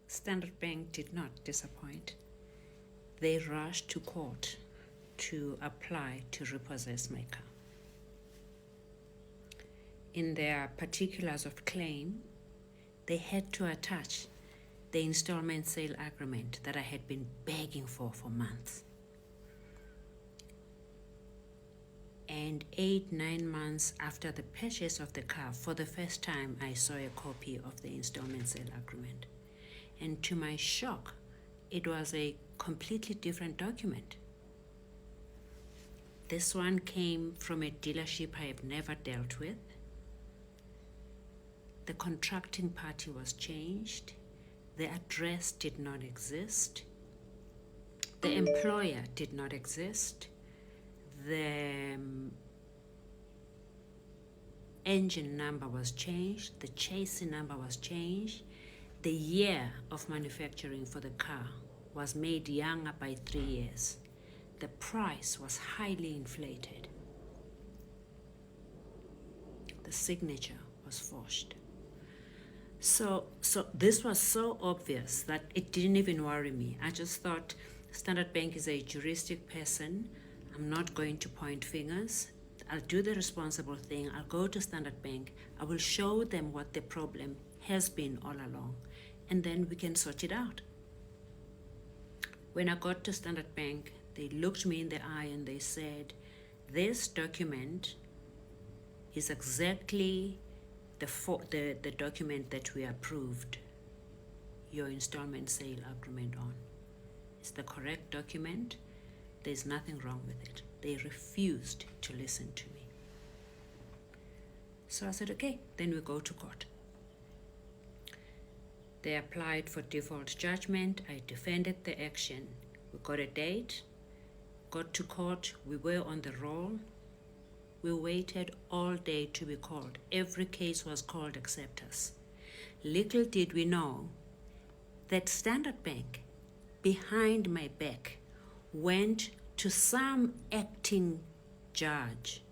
Standard Bank did not disappoint. They rushed to court to apply to repossess my car. In their particulars of claim, they had to attach the installment sale agreement that I had been begging for months. And 8-9 months after the purchase of the car, for the first time, I saw a copy of the installment sale agreement. And to my shock, it was a completely different document. This one came from a dealership I have never dealt with. The contracting party was changed. The address did not exist. The employer did not exist. The engine number was changed. The chassis number was changed. The year of manufacturing for the car was made younger by 3 years. The price was highly inflated. The signature was forged. So this was so obvious that it didn't even worry me. I just thought Standard Bank is a juristic person. I'm not going to point fingers. I'll do the responsible thing. I'll go to Standard Bank. I will show them what the problem has been all along, and then we can sort it out. When I got to Standard Bank, they looked me in the eye and they said, this document is exactly the document that we approved your installment sale agreement on. It's the correct document. There's nothing wrong with it. They refused to listen to me. So I said, okay, then we go to court. They applied for default judgment. I defended the action. We got a date, got to court. We were on the roll. We waited all day to be called. Every case was called except us. Little did we know that Standard Bank, behind my back, went to some acting judge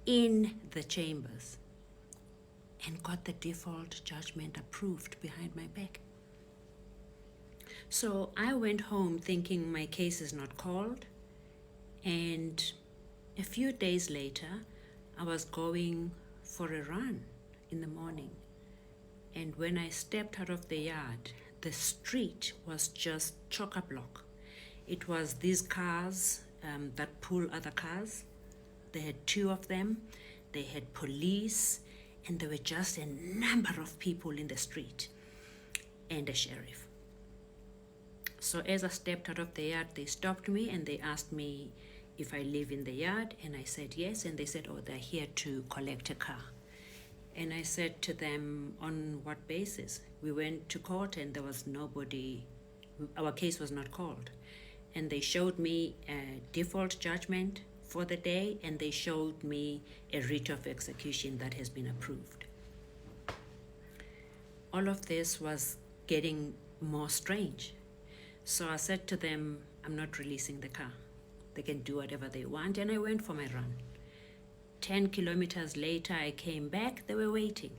in the chambers and got the default judgment approved behind my back. So I went home thinking my case is not called, and a few days later, I was going for a run in the morning. And when I stepped out of the yard, the street was just chock-a-block. It was these cars that pull other cars. They had 2 of them. They had police, and there were just a number of people in the street and a sheriff. So as I stepped out of the yard, they stopped me and they asked me if I live in the yard, and I said yes, and they said, oh, they're here to collect a car. And I said to them, on what basis? We went to court and there was nobody, our case was not called. And they showed me a default judgment for the day, and they showed me a writ of execution that has been approved. All of this was getting more strange. So I said to them, I'm not releasing the car. They can do whatever they want, and I went for my run. 10 kilometers later, I came back, they were waiting.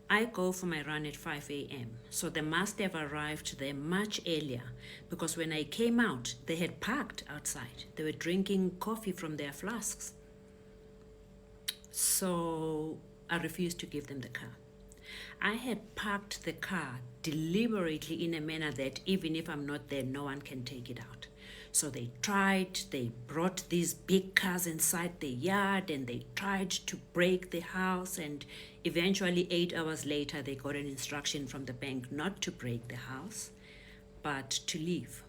I go for my run at 5 a.m., so they must have arrived there much earlier, because when I came out, they had parked outside. They were drinking coffee from their flasks. So I refused to give them the car. I had parked the car deliberately in a manner that even if I'm not there, no one can take it out. So they brought these big cars inside the yard, and they tried to break the house, and eventually 8 hours later they got an instruction from the bank not to break the house, but to leave.